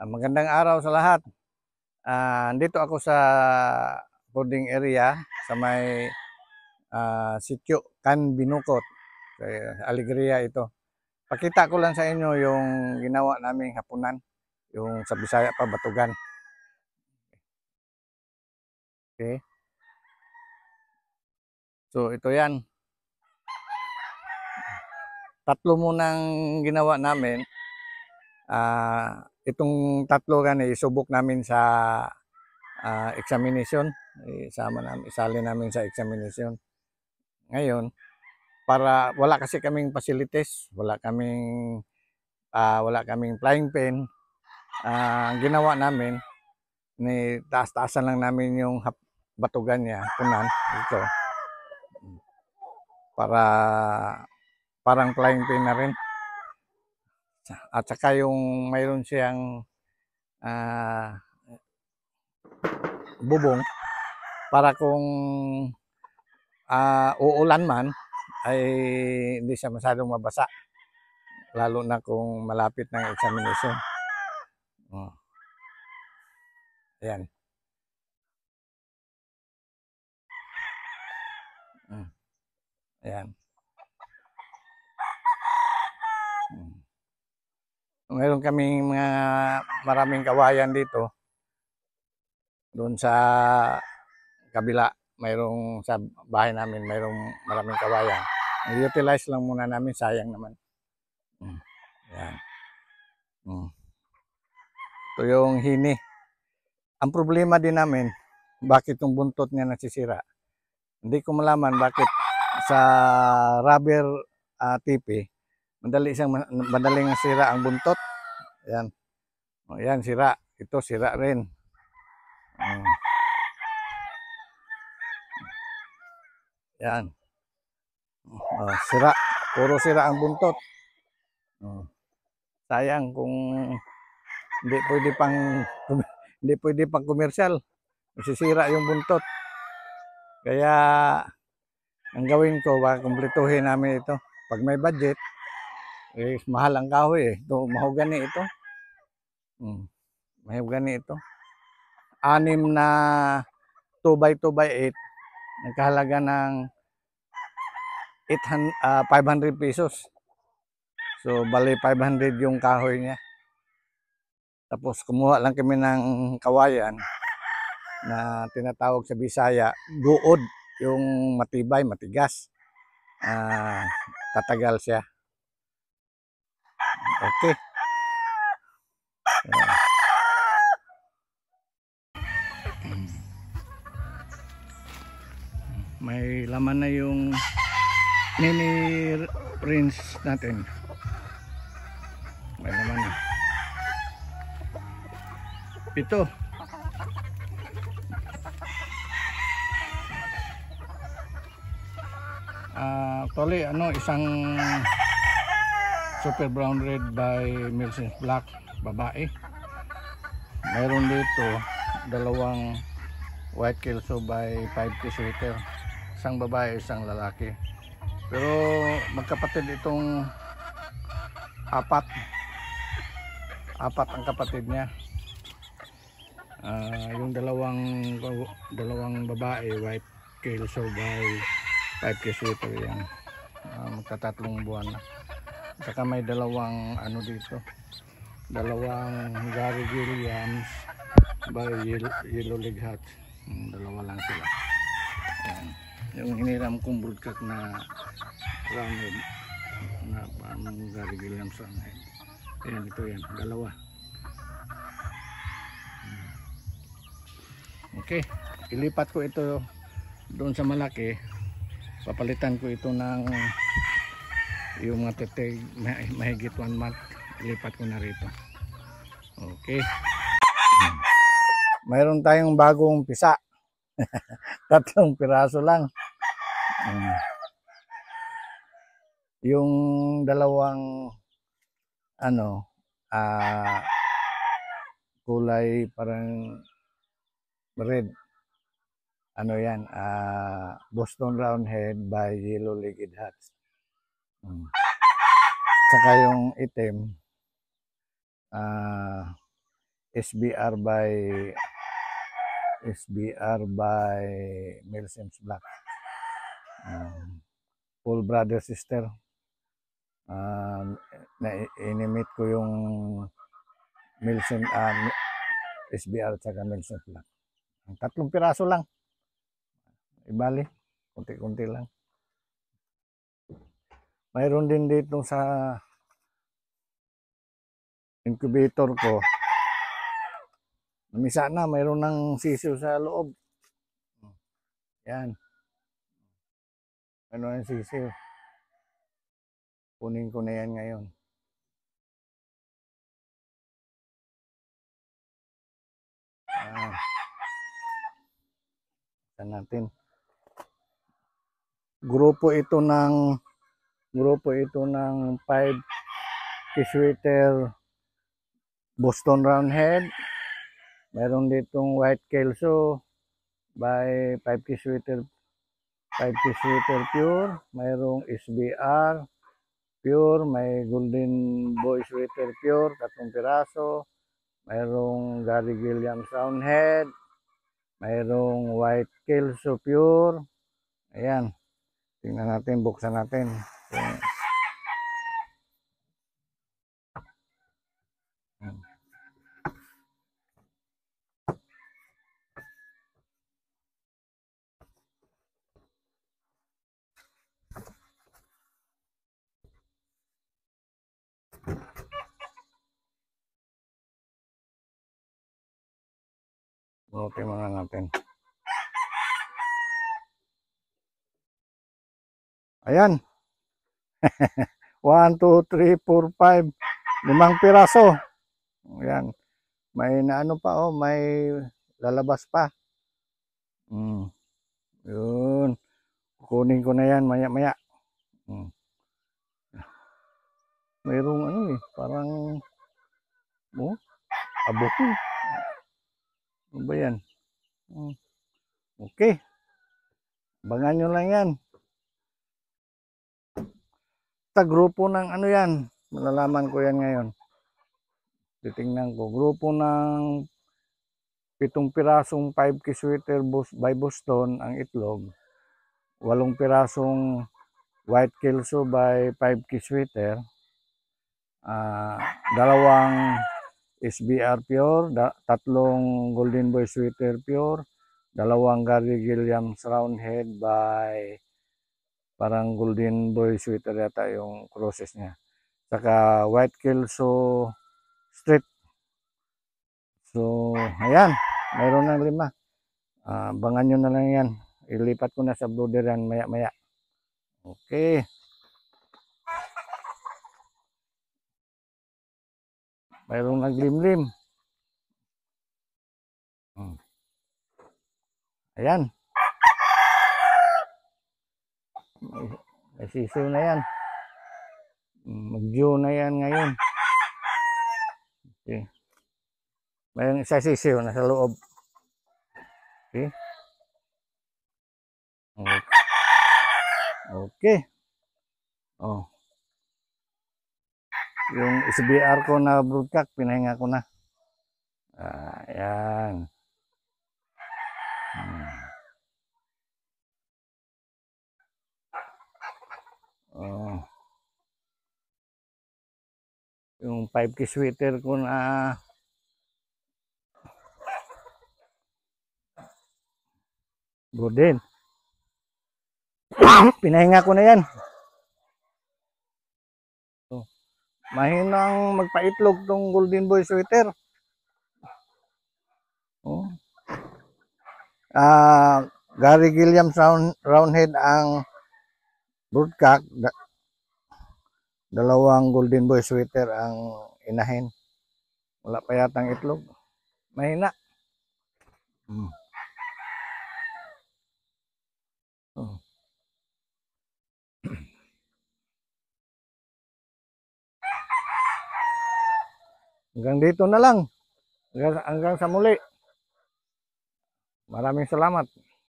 Magandang araw sa lahat. Dito ako sa boarding area sa may sitio Can Binukot, Alegria ito. Pakita ko lang sa inyo yung ginawa naming hapunan, yung sa Bisaya pa Batugan. Okay. So ito yan. Tatlo munang ginawa namin. Itong tatlo kan isubok namin sa examination. Isali namin sa examination. Ngayon, para wala kasi kaming facilities, wala kaming flying pen. Ang ginawa namin ni taas-taasan lang namin yung batugan niya, punan ito. Para parang flying pen na rin. At saka yung mayroon siyang bubong para kung uulan man ay hindi siya masyadong mabasa, lalo na kung malapit ng examination. Ayan. Ayan. Mayroon kaming maraming kawayan dito. Doon sa kabila, mayroong sa bahay namin, mayroong maraming kawayan. I-utilize lang muna namin, sayang naman. Ayan. Ito yung hini. Ang problema din namin, bakit yung buntot niya nasisira. Hindi ko malaman bakit sa rubber tipi, madaling sira ang buntot. Ayan. Ayan, sira. Ito, sira rin. Ayan. Sira. Puro sira ang buntot. Sayang kung hindi pwede pang komersyal. Masisira yung buntot. Kaya ang gawin ko, baka kumpletuhin namin ito. Pag may budget, mahal ang kahoy. Ito, mahogani ito. Mahogani ito. 6 na 2x2x8, nagkahalaga ng 500 pesos. So, bali 500 yung kahoy niya. Tapos, kumuha lang kami ng kawayan na tinatawag sa Bisaya, guod. Yung matibay, matigas. Tatagal siya. Okay. May laman na yung mini rinse natin. May laman na. Ito. Actually, isang Super Brown Red by Mills Black, babae. Mayroon dito dalawang White Kelso by 5K sweater. Isang babae, isang lalaki. Pero magkapatid itong apat ang kapatid niya. Yung dalawang babae, White Kelso by 5K sweater yan. Magkatatlong buwan na. Saka may dalawang dito, dalawang Gary Williams by Yellow Leg Hat. Dalawa lang sila. Ayan. Yung hiniram kong broodcock na roundhead na Gary Williams roundhead. Ayan, ito yan, dalawa. Okay, ilipat ko ito doon sa malaki. Papalitan ko ito ng yung mga tetig mahigit 1 month. Ilipat ko na rito. Okay. Mayroon tayong bagong pisa. 3 piraso lang. Yung dalawang kulay parang red. Yan, Boston Roundhead by Yellow Legged Hat. Saka yung itim, SBR by Milsen's Black. Full brother sister. Inimit ko yung Milsen, SBR at saka Milsen's Black. 3 piraso lang. Ibali, kunti-kunti lang. Mayroon din dito sa incubator ko. Namisa na, mayroon ng sisiw sa loob. Yan. Ano ang sisiw? Kunin ko na yan ngayon. Natin. Grupo ito ng 5 Kisweater Boston Roundhead. Meron ditong white kelso by 5 Kisweater pure. Mayroong SBR pure, may golden boy sweater pure 3 piraso. Mayroong Gary Gilliam Roundhead. Mayroong white kelso pure. Ayan. Tingnan natin, buksan natin. Bunutin muna natin. Ayan. 1, 2, 3, 4, 5. 5 piraso. Ayan. May naano pa, may lalabas pa. Yun. Kunin ko na yan maya-maya. Mayroong parang abuko. Ano ba yan? Okay. Abangan nyo lang yan. Sa grupo ng yan. Malalaman ko yan ngayon. Titingnan ko. Grupo ng 7 pirasong 5 Kisweater by Boston ang itlog. 8 pirasong white kelso by 5 Kisweater. 2 SBR pure, 3 golden boy sweater pure, 2 Gary Gilliam Roundhead by parang golden boy sweater yata yung crosses niya. Saka white kelso straight. So, ayan, mayroon ng 5. Abangan nyo na lang yan. Ilipat ko na sa brooder yan maya-maya. Okay. Mayroong naglimlim. Ayan. May sisiw na yan. Mag-view na yan ngayon. Okay. Mayroong isa sisiw na sa loob. Okay. Okay. Yung SBR ko na broodcock, pinahinga ko na. Ayan. Yung 5 Kisweater ko na broodin. Pinahinga ko na yan. Mahinang magpaitlog tong golden boy sweater. Gary Gilliam Roundhead ang broodcock. 2 golden boy sweater ang inahin. Wala pa yatang itlog. Mahina. Hanggang dito na lang. Hanggang sa muli. Maraming salamat.